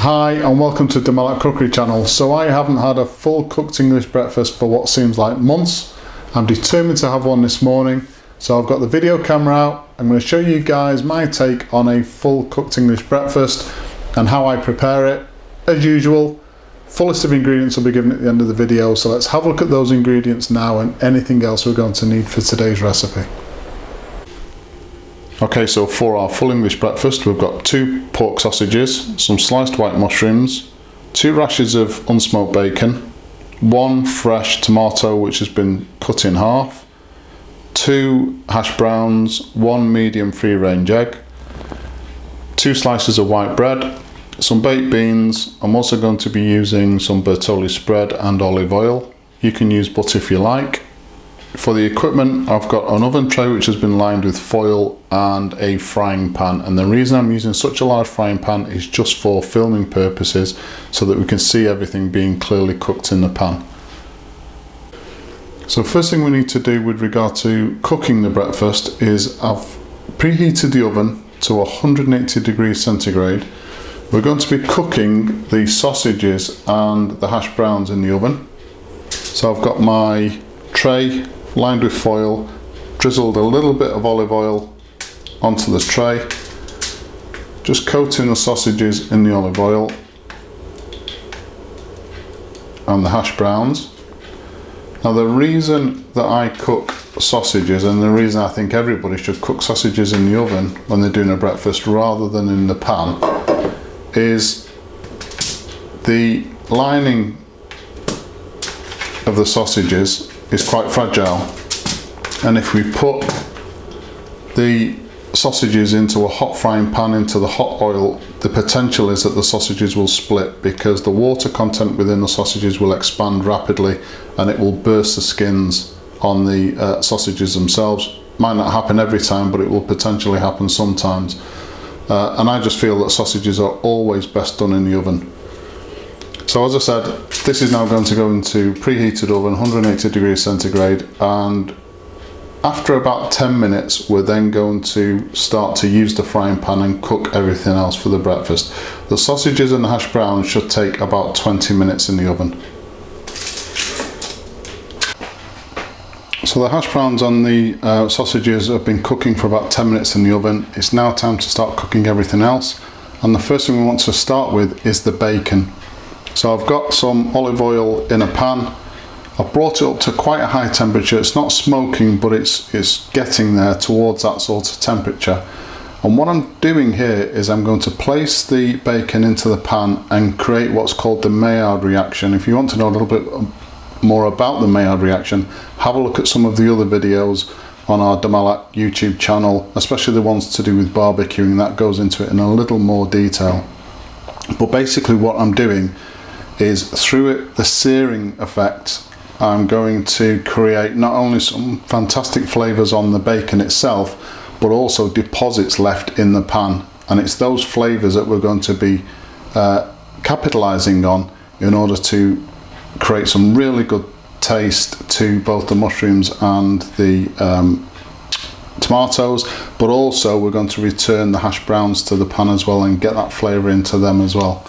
Hi and welcome to the Malat Cookery channel. So I haven't had a full cooked English breakfast for what seems like months. I'm determined to have one this morning. So I've got the video camera out. I'm going to show you guys my take on a full cooked English breakfast and how I prepare it. As usual, full list of ingredients will be given at the end of the video. So let's have a look at those ingredients now and anything else we're going to need for today's recipe. Okay, so for our full English breakfast, we've got 2 pork sausages, some sliced white mushrooms, 2 rashers of unsmoked bacon, 1 fresh tomato which has been cut in half, 2 hash browns, 1 medium free-range egg, 2 slices of white bread, some baked beans. I'm also going to be using some Bertolli spread and olive oil. You can use butter if you like. For the equipment, I've got an oven tray which has been lined with foil and a frying pan, and the reason I'm using such a large frying pan is just for filming purposes so that we can see everything being clearly cooked in the pan. So first thing we need to do with regard to cooking the breakfast is I've preheated the oven to 180 degrees centigrade. We're going to be cooking the sausages and the hash browns in the oven. So I've got my tray lined with foil, drizzled a little bit of olive oil onto the tray, just coating the sausages in the olive oil and the hash browns. Now the reason that I cook sausages, and the reason I think everybody should cook sausages in the oven when they're doing a breakfast rather than in the pan, is the lining of the sausages is quite fragile, and if we put the sausages into a hot frying pan into the hot oil, the potential is that the sausages will split because the water content within the sausages will expand rapidly and it will burst the skins on the sausages themselves. Might not happen every time, but it will potentially happen sometimes, and I just feel that sausages are always best done in the oven. So as I said, this is now going to go into preheated oven, 180 degrees centigrade, and after about 10 minutes we're then going to start to use the frying pan and cook everything else for the breakfast. The sausages and the hash browns should take about 20 minutes in the oven. So the hash browns and the sausages have been cooking for about 10 minutes in the oven. It's now time to start cooking everything else, and the first thing we want to start with is the bacon. So I've got some olive oil in a pan. I've brought it up to quite a high temperature. It's not smoking, but it's getting there towards that sort of temperature. And what I'm doing here is I'm going to place the bacon into the pan and create what's called the Maillard reaction. If you want to know a little bit more about the Maillard reaction, have a look at some of the other videos on our De Malat YouTube channel, especially the ones to do with barbecuing. That goes into it in a little more detail. But basically what I'm doing is through the searing effect, I'm going to create not only some fantastic flavours on the bacon itself, but also deposits left in the pan, and it's those flavours that we're going to be capitalising on in order to create some really good taste to both the mushrooms and the tomatoes, but also we're going to return the hash browns to the pan as well and get that flavour into them as well.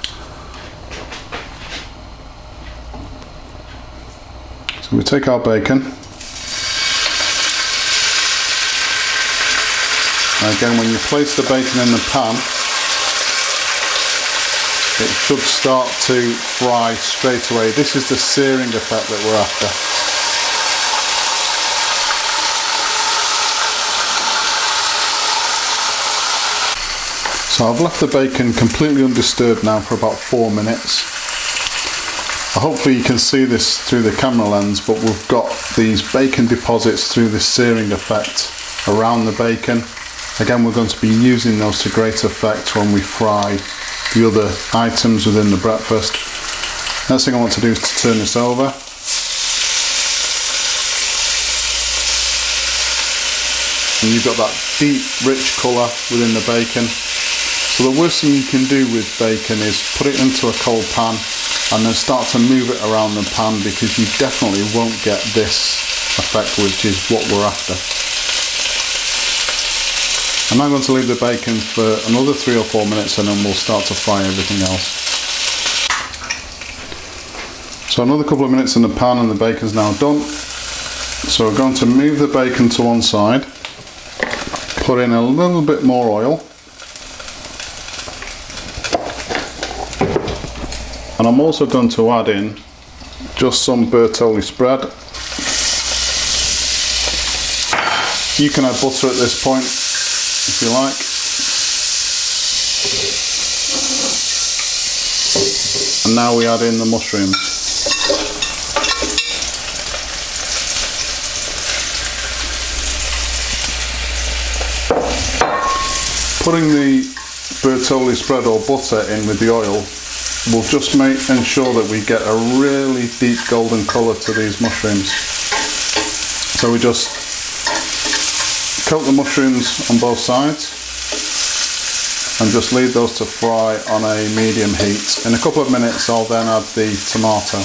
So we take our bacon, and again when you place the bacon in the pan, it should start to fry straight away. This is the searing effect that we're after. So I've left the bacon completely undisturbed now for about 4 minutes. Hopefully you can see this through the camera lens, but we've got these bacon deposits through the searing effect around the bacon. Again, we're going to be using those to great effect when we fry the other items within the breakfast. Next thing I want to do is to turn this over. And you've got that deep, rich colour within the bacon. So the worst thing you can do with bacon is put it into a cold pan and then start to move it around the pan, because you definitely won't get this effect, which is what we're after. I'm now going to leave the bacon for another 3 or 4 minutes and then we'll start to fry everything else. So another couple of minutes in the pan and the bacon's now done. So we're going to move the bacon to one side, put in a little bit more oil, and I'm also going to add in just some Bertolli spread. You can add butter at this point if you like. And now we add in the mushrooms. Putting the Bertolli spread or butter in with the oil will just ensure that we get a really deep golden colour to these mushrooms. So we just coat the mushrooms on both sides and just leave those to fry on a medium heat. In a couple of minutes I'll then add the tomato.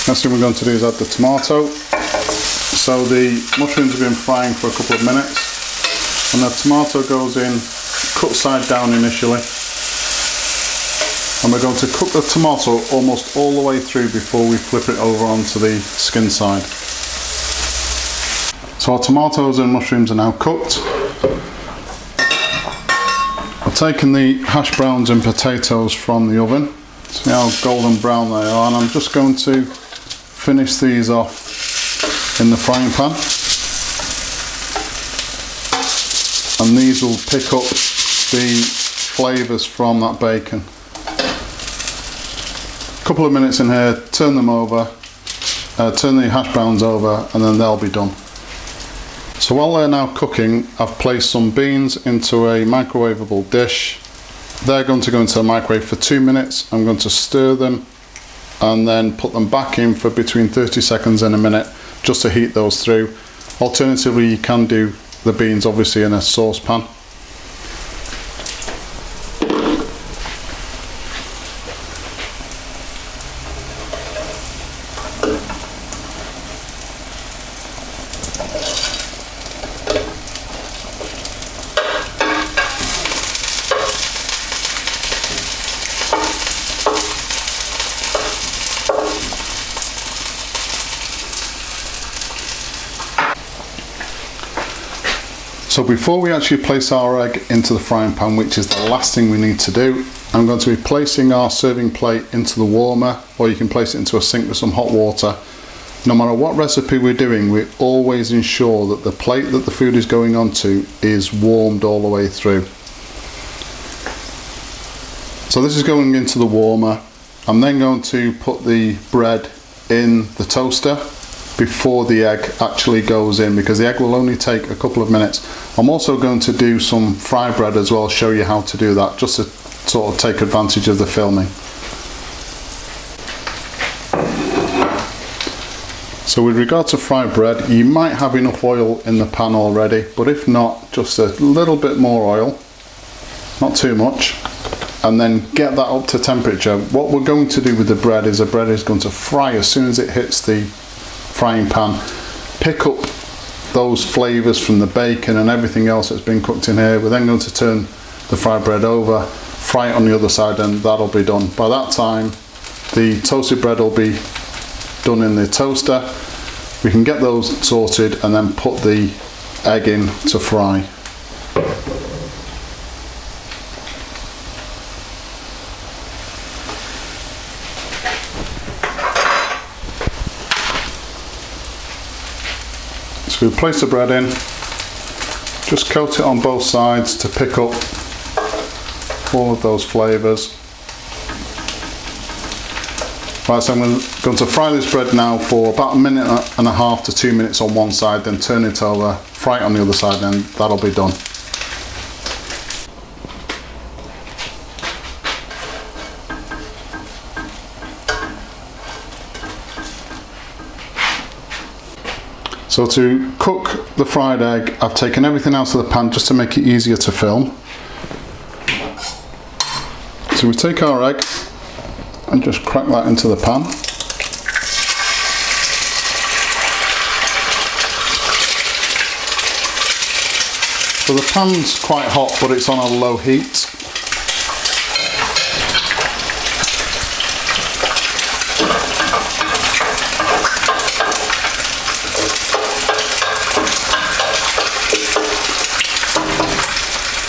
Next thing we're going to do is add the tomato. So the mushrooms have been frying for a couple of minutes, and the tomato goes in cut side down initially, and we're going to cook the tomato almost all the way through before we flip it over onto the skin side. So our tomatoes and mushrooms are now cooked. I've taken the hash browns and potatoes from the oven. See how golden brown they are, and I'm just going to finish these off in the frying pan, and these will pick up the flavours from that bacon. A couple of minutes in here, turn them over, turn the hash browns over, and then they'll be done. So while they're now cooking, I've placed some beans into a microwavable dish. They're going to go into the microwave for 2 minutes. I'm going to stir them and then put them back in for between 30 seconds and a minute, just to heat those through. Alternatively, you can do the beans obviously in a saucepan. So before we actually place our egg into the frying pan, which is the last thing we need to do, I'm going to be placing our serving plate into the warmer, or you can place it into a sink with some hot water. No matter what recipe we're doing, we always ensure that the plate that the food is going onto is warmed all the way through. So this is going into the warmer. I'm then going to put the bread in the toaster before the egg actually goes in, because the egg will only take a couple of minutes. I'm also going to do some fry bread as well, show you how to do that, just to sort of take advantage of the filming. So with regard to fried bread, you might have enough oil in the pan already, but if not, just a little bit more oil, not too much, and then get that up to temperature. What we're going to do with the bread is going to fry as soon as it hits the frying pan, pick up those flavours from the bacon and everything else that's been cooked in here. We're then going to turn the fried bread over, fry it on the other side, and that'll be done. By that time, the toasted bread will be done in the toaster. We can get those sorted and then put the egg in to fry. So we place the bread in, just coat it on both sides to pick up all of those flavours. Right, so I'm going to fry this bread now for about 1.5 to 2 minutes on one side, then turn it over, fry it on the other side, and that'll be done. So to cook the fried egg, I've taken everything out of the pan just to make it easier to film. So we take our egg and just crack that into the pan. So the pan's quite hot, but it's on a low heat.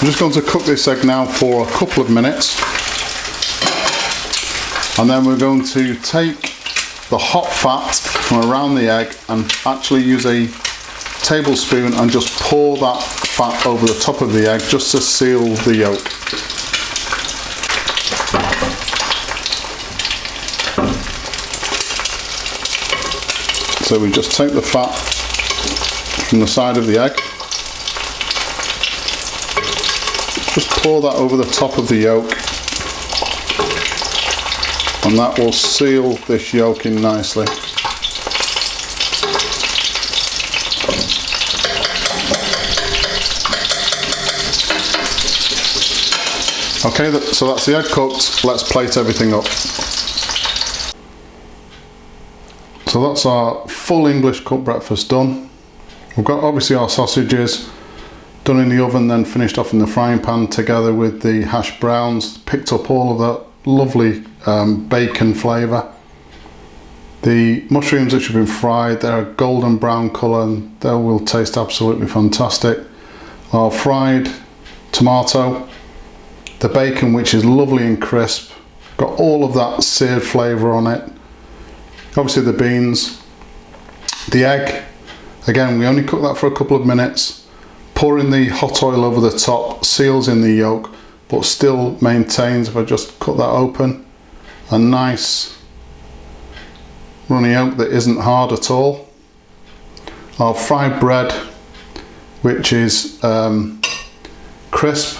I'm just going to cook this egg now for a couple of minutes, and then we're going to take the hot fat from around the egg and actually use a tablespoon and just pour that fat over the top of the egg just to seal the yolk. So we just take the fat from the side of the egg, just pour that over the top of the yolk, and that will seal this yolk in nicely. Okay, so that's the egg cooked. Let's plate everything up. So that's our full English cooked breakfast done. We've got obviously our sausages done in the oven, then finished off in the frying pan together with the hash browns. Picked up all of that lovely bacon flavour. The mushrooms which have been fried, they're a golden brown colour and they will taste absolutely fantastic. Our fried tomato, the bacon which is lovely and crisp, got all of that seared flavour on it. Obviously the beans, the egg, again we only cook that for a couple of minutes, pouring the hot oil over the top, seals in the yolk, but still maintains, if I just cut that open, a nice runny yolk that isn't hard at all. Our fried bread, which is crisp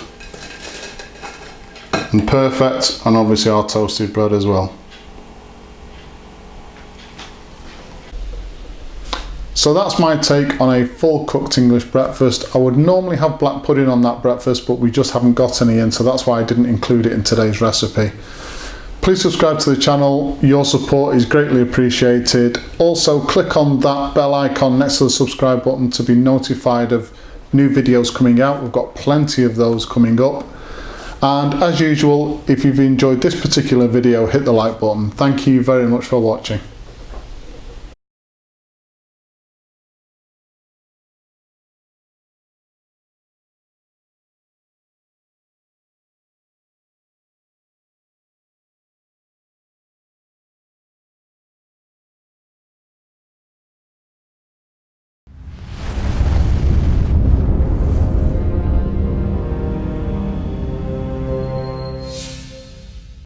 and perfect, and obviously our toasted bread as well. So that's my take on a full cooked English breakfast. I would normally have black pudding on that breakfast, but we just haven't got any in, so that's why I didn't include it in today's recipe. Please subscribe to the channel, your support is greatly appreciated. Also click on that bell icon next to the subscribe button to be notified of new videos coming out. We've got plenty of those coming up. And as usual, if you've enjoyed this particular video, hit the like button. Thank you very much for watching.